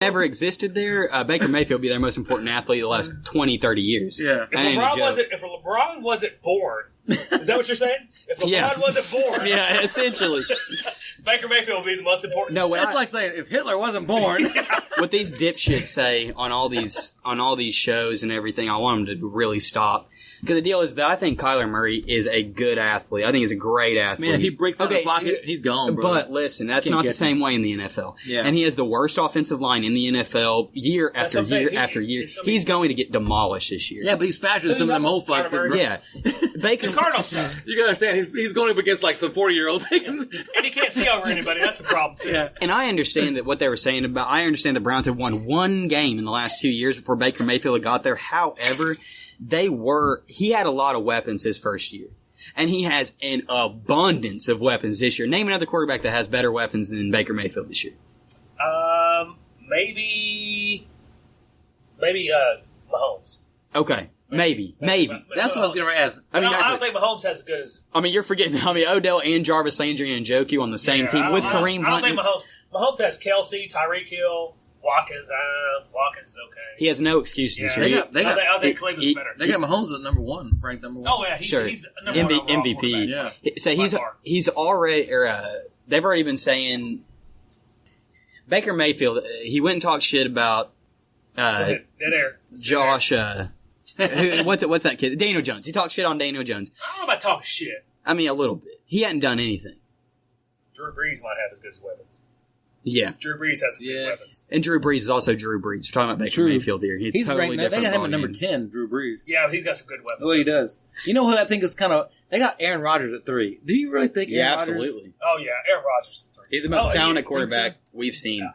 never existed there, Baker Mayfield would be their most important athlete the last 20, 30 years. Yeah. If LeBron wasn't born, is that what you're saying? If LeBron wasn't born, yeah, essentially, Baker Mayfield would be the most important. No, That's like saying if Hitler wasn't born. what these dipshits say on all these shows and everything, I want them to really stop. Because the deal is that I think Kyler Murray is a good athlete. I think he's a great athlete. Man, if he breaks out the pocket, he's gone, bro. But listen, that's not the same way in the NFL. Yeah. And he has the worst offensive line in the NFL year after year after year. He's going to get demolished this year. Yeah, but he's faster than some of them old fucks. Yeah. Baker The Cardinals suck. You gotta understand, he's going up against like some 40-year-olds. And he can't see over anybody. That's a problem, too. Yeah. And I understand that what they were saying about, I understand the Browns have won one game in the last 2 years before Baker Mayfield had got there. However, he had a lot of weapons his first year. And he has an abundance of weapons this year. Name another quarterback that has better weapons than Baker Mayfield this year. Maybe Mahomes. Okay. Maybe. That's what I was going to ask. I don't think Mahomes has as good as... you're forgetting, Odell and Jarvis Landry and Njoku on the same team with Kareem Hunt. I don't think Mahomes has Kelsey, Tyreek Hill, Watkins. Watkins is okay. He has no excuses this year. I think Cleveland's better. They got Mahomes at number one, ranked number one. Oh, yeah. He's the number one overall MVP. quarterback. So he's already, they've already been saying, Baker Mayfield, he went and talked shit about Dead air. Josh, what's that kid? Daniel Jones. He talked shit on Daniel Jones. I don't know about talking shit. A little bit. He hadn't done anything. Drew Brees might have as good as weapons. Yeah. Drew Brees has some good weapons. And Drew Brees is also Drew Brees. We're talking about Baker Mayfield here. He's totally ranked. They got him at number 10, Drew Brees. Yeah, but he's got some good weapons. Oh, he does. You know who I think is kind of... They got Aaron Rodgers at 3. Do you really think Aaron Rodgers... absolutely. Oh, yeah. Aaron Rodgers at 3. He's the most talented quarterback we've seen.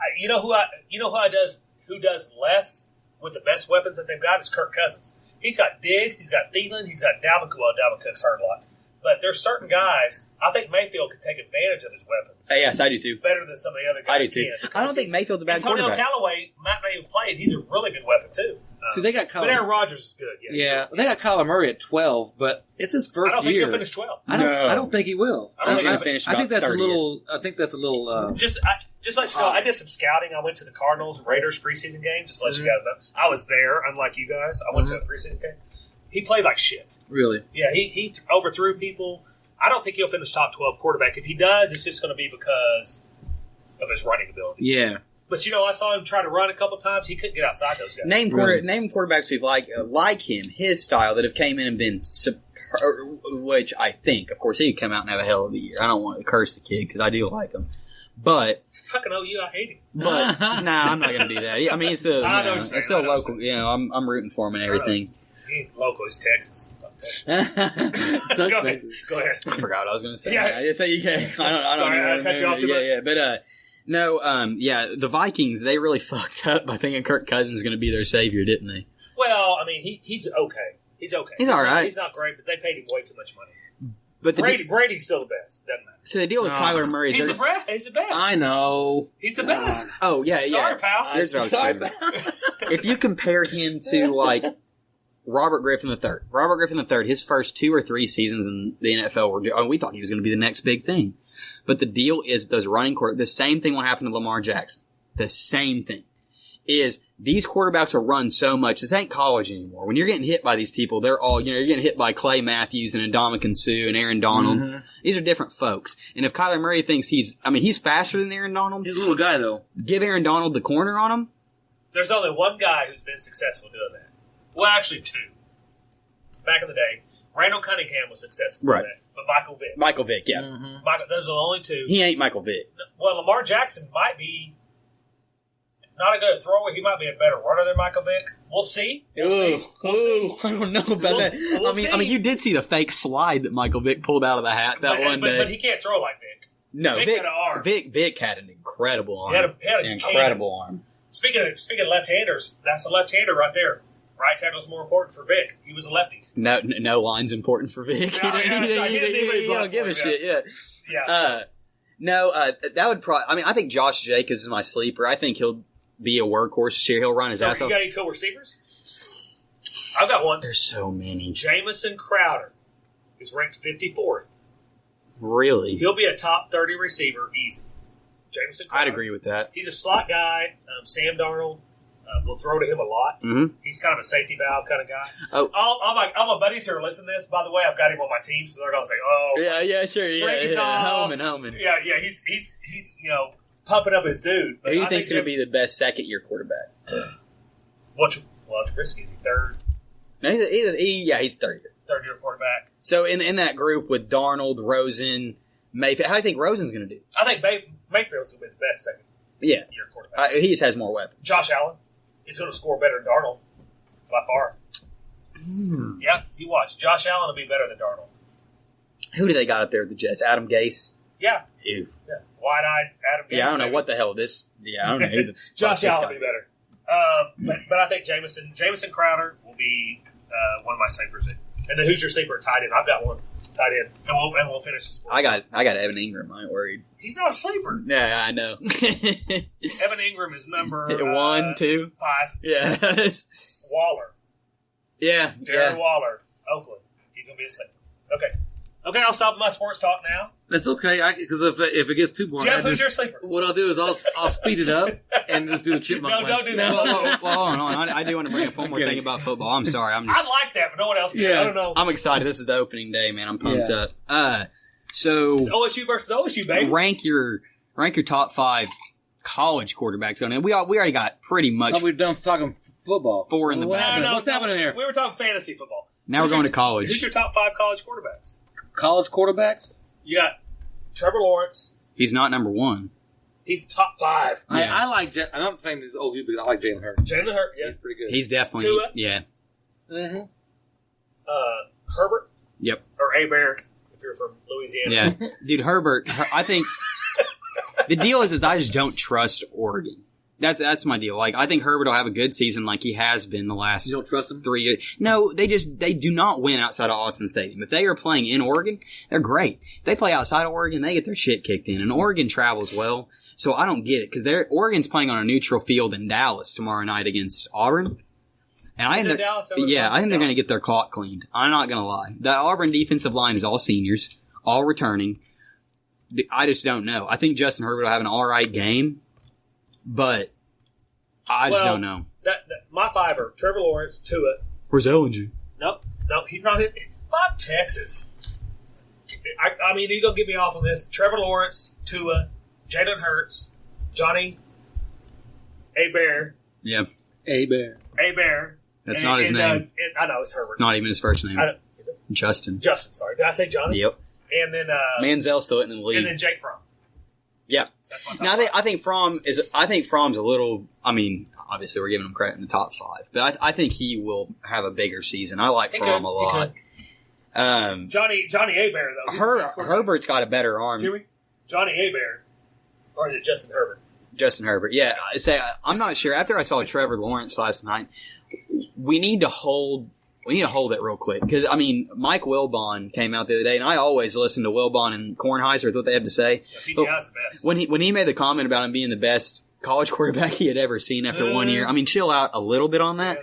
Who does less with the best weapons that they've got is Kirk Cousins. He's got Diggs, he's got Thielen, he's got Dalvin Cook. Well, Dalvin Cook's hurt a lot. But there's certain guys, I think Mayfield could take advantage of his weapons. Yes, I do too. Better than some of the other guys I do too. can. I don't think Mayfield's a bad Antonio quarterback. Callaway might not even play, and he's a really good weapon too. See, they got but Aaron Rodgers is good. Yeah, they got Kyler Murray at 12, but it's his first year. I don't think he'll finish 12. I don't think he will. He's going to finish about 30th. I think that's a little. Just let you know, I did some scouting. I went to the Cardinals Raiders preseason game. Just to let you guys know, I was there. Unlike you guys, I went to a preseason game. He played like shit. Really? Yeah, he overthrew people. I don't think he'll finish top 12 quarterback. If he does, it's just going to be because of his running ability. Yeah. But, I saw him try to run a couple times. He couldn't get outside those guys. Name quarterbacks who like him, his style, that have came in and been which I think, of course, he could come out and have a hell of a year. I don't want to curse the kid because I do like him. But fucking OU, I hate him. But I'm not going to do that. He's still, it's still local. I'm rooting for him and everything. He ain't local. He's Texas. Go ahead. I forgot what I was going to say. Yeah. I just say you can. I don't. Sorry, I cut you off too much. Yeah. But no. The Vikings, they really fucked up by thinking Kirk Cousins is going to be their savior, didn't they? Well, he's okay. He's okay. He's all right. He's not great, but they paid him way too much money. But Brady's still the best. Doesn't matter. So the deal with Kyler Murray is he's the best. I know. He's the best. Oh yeah. Sorry, pal. Here's what I was saying. If you compare him to Robert Griffin III. Robert Griffin III, his first 2 or 3 seasons in the NFL we thought he was going to be the next big thing. But the deal is those running quarterbacks, the same thing will happen to Lamar Jackson. The same thing is these quarterbacks will run so much. This ain't college anymore. When you're getting hit by these people, they're all, you're getting hit by Clay Matthews and Ndamukong Suh and Aaron Donald. Mm-hmm. These are different folks. And if Kyler Murray thinks he's faster than Aaron Donald. He's a little guy though. Give Aaron Donald the corner on him. There's only one guy who's been successful doing that. Well, actually 2. Back in the day, Randall Cunningham was successful doing that, but Michael Vick, yeah. Mm-hmm. Those are the only 2. He ain't Michael Vick. Well, Lamar Jackson might be not a good thrower. He might be a better runner than Michael Vick. We'll see. We'll see. I don't know about that. We'll you did see the fake slide that Michael Vick pulled out of the hat one day. But he can't throw like Vick. No, Vick had an arm. Vick had an incredible arm. He had an incredible arm. Speaking of left-handers, that's a left-hander right there. Right tackle's more important for Vic. He was a lefty. No line's important for Vic. He don't give a shit. Yeah. That would probably. I think Josh Jacobs is my sleeper. I think he'll be a workhorse this year. He'll run his ass off. You got any cool receivers? I've got one. There's so many. Jamison Crowder is ranked 54th. Really? He'll be a top 30 receiver easy. Jameson. I'd agree with that. He's a slot guy. Sam Darnold will throw to him a lot. Mm-hmm. He's kind of a safety valve kind of guy. Oh. All my buddies who are listening to this, by the way, I've got him on my team, so they're going to say, "Oh, Yeah, sure, Homan. Yeah, he's pumping up his dude." Who do you think's going to be the best second-year quarterback? It's risky. Is he third? No, he's third year. Third-year quarterback. So in that group with Darnold, Rosen, Mayfield, how do you think Rosen's going to do? I think Mayfield's going to be the best second-year quarterback. He just has more weapons. Josh Allen is going to score better than Darnold by far. Yeah, you watch. Josh Allen will be better than Darnold. Who do they got up there with the Jets? Adam Gase? Yeah. Ew. Yeah. Wide-eyed Adam Gase. Yeah, I don't know what the hell this. Yeah, I don't know who the Josh Allen will be better. But I think Jamison Crowder will be one of my sleepers. And then who's your sleeper tight end? I've got one tight end, and we'll finish this. I got Evan Ingram. I ain't worried. He's not a sleeper. Yeah, I know. Evan Ingram is number 1, 2, 5. Yeah. Waller. Yeah. Jared Waller, Oakland. He's gonna be a sleeper. Okay. I'll stop my sports talk now. That's okay, because if it gets too boring, Jeff, who's your sleeper? What I'll do is I'll speed it up and just do the chipmunk. No, don't do that. Well, hold on. I do want to bring up one more thing about football. I'm sorry. I like that, but no one else did. Yeah. I don't know. I'm excited. This is the opening day, man. I'm pumped up. So it's OSU versus OSU, baby. Rank your top 5 college quarterbacks on it. We already got pretty much. We've done talking football. 4 in the bag. What's happening here? We were talking fantasy football. Now we're going to college. Who's your top 5 college quarterbacks? College quarterbacks? You got Trevor Lawrence. He's not number 1. He's top 5. Yeah. I like. I'm not saying he's OU, but I like Jalen Hurts. Jalen Hurts, yeah, He's pretty good. He's definitely Tua? Yeah. Mm-hmm. Herbert. Yep. Or Bear, if you're from Louisiana. Yeah. Dude, Herbert. I think the deal is I just don't trust Oregon. That's my deal. Like, I think Herbert will have a good season like he has been the last. You don't trust him? 3 years. No, they do not win outside of Autzen Stadium. If they are playing in Oregon, they're great. If they play outside of Oregon, they get their shit kicked in. And Oregon travels well, so I don't get it because Oregon's playing on a neutral field in Dallas tomorrow night against Auburn. And I think they're going to get their clock cleaned. I'm not going to lie. The Auburn defensive line is all seniors, all returning. I just don't know. I think Justin Herbert will have an all right game. But I just don't know. My 5 are Trevor Lawrence, Tua. Where's Ellinger? Nope, he's not in. 5 Texas. I mean, you're going to get me off on this. Trevor Lawrence, Tua, Jalen Hurts, Johnny Bear. Yeah. Bear. That's not his name. I know, it's Herbert. Not even his first name. Is it? Justin, sorry. Did I say Johnny? Yep. And then Manziel's still in the league. And then Jake Fromm. Yeah. That's my top Now 5. I think Fromm's a little. I mean, obviously we're giving him credit in the top 5, but I think he will have a bigger season. I like Fromm a lot. Johnny Bear though. Herbert's got a better arm. Jimmy? Johnny Bear, or is it Justin Herbert? Justin Herbert. Yeah. I'm not sure. After I saw Trevor Lawrence last night, we need to hold it real quick because I mean Mike Wilbon came out the other day, and I always listen to Wilbon and Kornheiser what they have to say. Yeah, PGI's the best. When he made the comment about him being the best college quarterback he had ever seen after 1 year, I mean, chill out a little bit on that.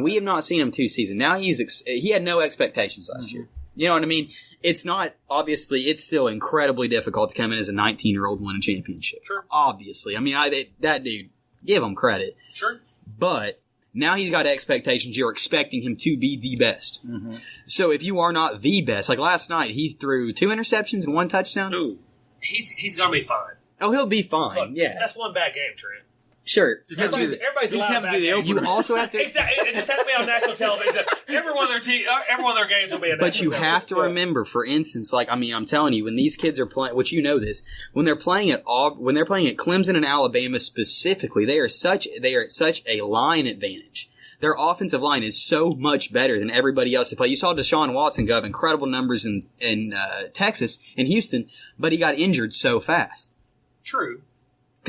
We have not seen him 2 seasons. Now he had no expectations last year. You know what I mean? It's not obviously. It's still incredibly difficult to come in as a 19-year-old win a championship. Sure. Obviously, I mean, that dude, give him credit. Sure. But now he's got expectations. You're expecting him to be the best. Mm-hmm. So if you are not the best, like last night, he threw 2 interceptions and 1 touchdown. Ooh. He's going to be fine. Oh, he'll be fine. Look, yeah, that's one bad game, Trent. Sure. Everybody's allowed bad games. You also have to. It just had to be on national television. Every one of their games will be a national But you have to remember, for instance, like I mean, I'm telling you, when these kids are playing, which you know this, when they're playing at Clemson and Alabama specifically, they are at such a line advantage. Their offensive line is so much better than everybody else to play. You saw Deshaun Watson go have incredible numbers in Texas, in Houston, but he got injured so fast. True.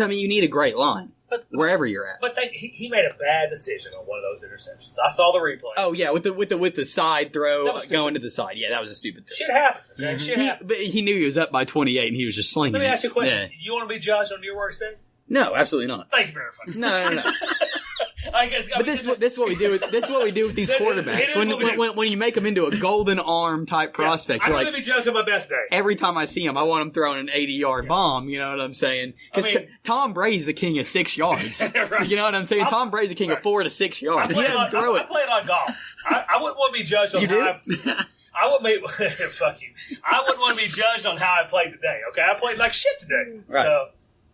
I mean, you need a great line. Wherever you're at, but he made a bad decision on one of those interceptions. I saw the replay. Oh yeah, with the side throw going to the side. Yeah, that was a stupid throw. Shit happens. Okay? Mm-hmm. Shit happens. But he knew he was up by 28 and he was just slinging. Let me ask you a question. Yeah. You want to be judged on your worst day? No, absolutely not. Thank you very much. No. But this is what we do. This is what we do with these quarterbacks. When you make them into a golden arm type prospect, I'd you're rather like, be judged on my best day. every time I see him, I want him throwing an 80-yard bomb. You know what I'm saying? Because Tom Brady's the king of 6 yards. Right. You know what I'm saying? Tom Brady's the king of 4 to 6 yards. He doesn't throw it. I play it on golf. I wouldn't want to be judged on You how do? I wouldn't be fuck you. I wouldn't want to be judged on how I played today. Okay, I played like shit today. Right. So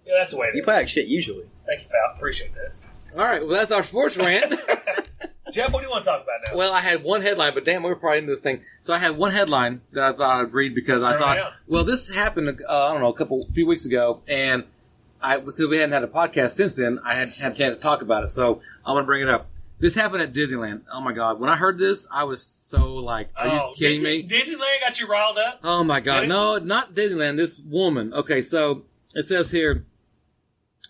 that's the way it is. You play like shit usually. Thank you, pal. Appreciate that. All right, well, that's our sports rant. Jeff, what do you want to talk about now? Well, I had one headline, but damn, we're probably into this thing. So I had one headline that I thought I'd read because I thought, well, this happened, I don't know, a few weeks ago, and since we hadn't had a podcast since then, I hadn't had a chance to talk about it, so I'm going to bring it up. This happened at Disneyland. Oh, my God. When I heard this, I was so like, are you kidding me? Disneyland got you riled up? Oh, my God. No, not Disneyland. This woman. Okay, so it says here,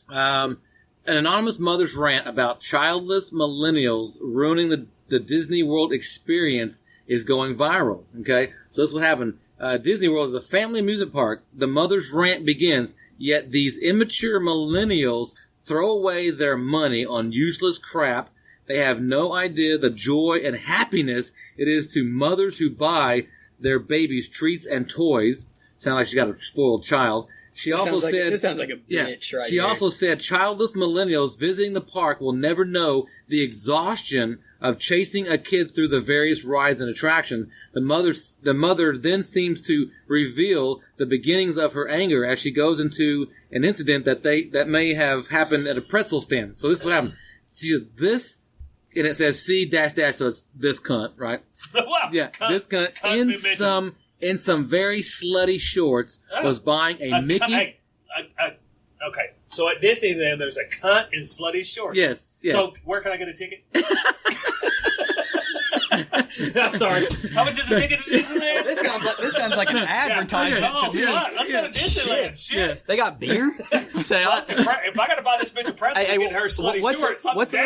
an anonymous mother's rant about childless millennials ruining the Disney World experience is going viral. Okay, so this is what happened. Disney World is a family amusement park. The mother's rant begins, yet these immature millennials throw away their money on useless crap. They have no idea the joy and happiness it is to mothers who buy their babies treats and toys. Sounds like she got a spoiled child. She also said, this sounds like a bitch right She also said motherless millennials visiting the park will never know the exhaustion of chasing a kid through the various rides and attractions. The mother then seems to reveal the beginnings of her anger as she goes into an incident that may have happened at a pretzel stand. So this is what happened. See this, and it says C dash dash. So it's this cunt, right? Wow, yeah, this cunt in some very slutty shorts was buying a Mickey. Okay, so at Disneyland, there's a cunt in slutty shorts. Yes. So where can I get a ticket? I'm sorry. How much is a ticket to Disneyland? This sounds like an advertisement to me. Let's go to Disneyland. Shit. Yeah. They got beer? Say, if I got to buy this bitch a pretzel and get her slutty shorts, what's the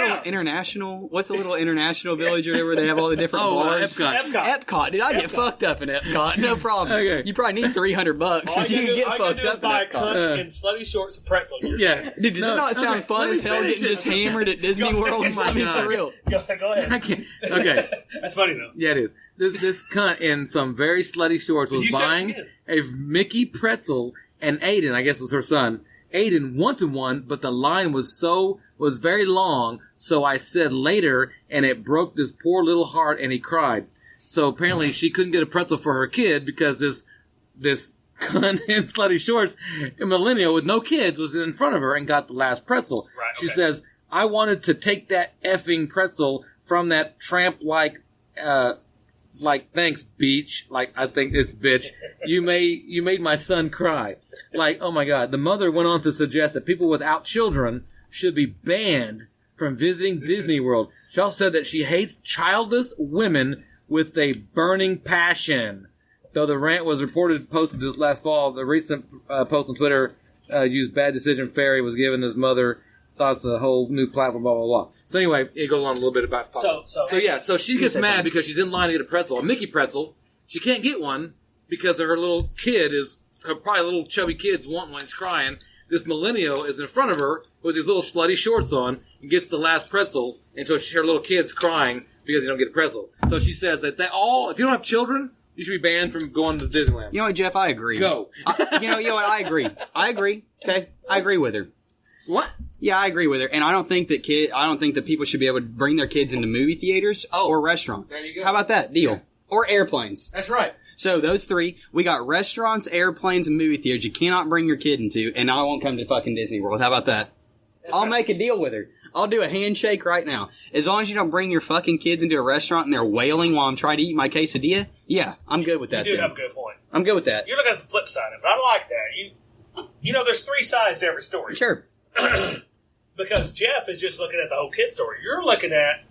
little international village or whatever? They have all the different bars. Epcot. Dude, I get fucked up in Epcot. No problem. Okay. You probably need $300 so you can get fucked up in Epcot. Epcot. In slutty shorts and pretzel. Yeah. Dude, does it not sound fun as hell getting just hammered at Disney World? I mean, for real. Go ahead. I can't. Okay. That's funny though. Yeah, it is. This cunt in some very slutty shorts was buying a Mickey pretzel, and Aiden, I guess was her son, Aiden wanted one, but the line was very long, so I said later, and it broke this poor little heart, and he cried. So apparently she couldn't get a pretzel for her kid because this cunt in slutty shorts, a millennial with no kids, was in front of her and got the last pretzel. Right, okay. She says, I wanted to take that effing pretzel from that tramp-like, thanks, beach. Like, I think it's bitch. You made my son cry. Like, oh my God. The mother went on to suggest that people without children should be banned from visiting Disney World. She also said that she hates childless women with a burning passion. Though the rant was posted this last fall, the recent post on Twitter used bad decision fairy was given his mother thoughts of a whole new platform, blah, blah, blah. So anyway, it goes on a little bit about... So she gets mad because she's in line to get a pretzel, a Mickey pretzel. She can't get one because her little kid her probably little chubby kid's wanting one, he's crying. This millennial is in front of her with these little slutty shorts on and gets the last pretzel, and so her little kid's crying because they don't get a pretzel. So she says that if you don't have children, you should be banned from going to Disneyland. You know what, Jeff? I agree. Go. You know what? I agree. Okay? I agree with her. What? Yeah, I agree with her, and I don't think that people should be able to bring their kids into movie theaters or restaurants. There you go. How about that deal? Or airplanes. That's right. So those three, we got restaurants, airplanes, and movie theaters you cannot bring your kid into, and I won't come to fucking Disney World. How about that? I'll make a deal with her. I'll do a handshake right now. As long as you don't bring your fucking kids into a restaurant and they're wailing while I'm trying to eat my quesadilla, yeah, I'm good with that. You do have a good point. I'm good with that. You're looking at the flip side of it. I like that. You know, there's three sides to every story. Sure. Because Jeff is just looking at the whole kid story. You're looking at,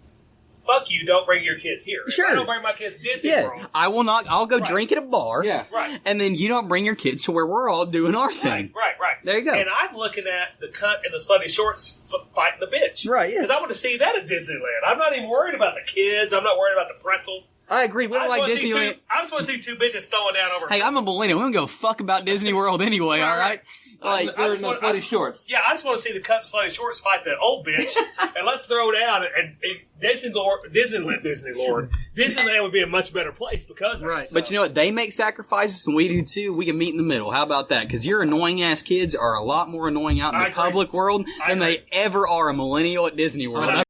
fuck you, don't bring your kids here. Sure. If I don't bring my kids to Disney World. I will not. I'll go drink at a bar. Yeah. Right. And then you don't bring your kids to where we're all doing our thing. Right. There you go. And I'm looking at the cunt in the slutty shorts fighting the bitch. Right, yeah. Because I want to see that at Disneyland. I'm not even worried about the kids. I'm not worried about the pretzels. I agree. We don't like Disneyland. I just want to see two bitches throwing down over. Hey, I'm a millennial. We don't go fuck about Disney World anyway, all right? Like, They're in those slutty shorts. Yeah, I just want to see the cut and slutty shorts fight the old bitch, and let's throw it out. And Disneyland would be a much better place because of it. So. But you know what? They make sacrifices, and we do too. We can meet in the middle. How about that? Because your annoying ass kids are a lot more annoying out in the public world than they ever are a millennial at Disney World.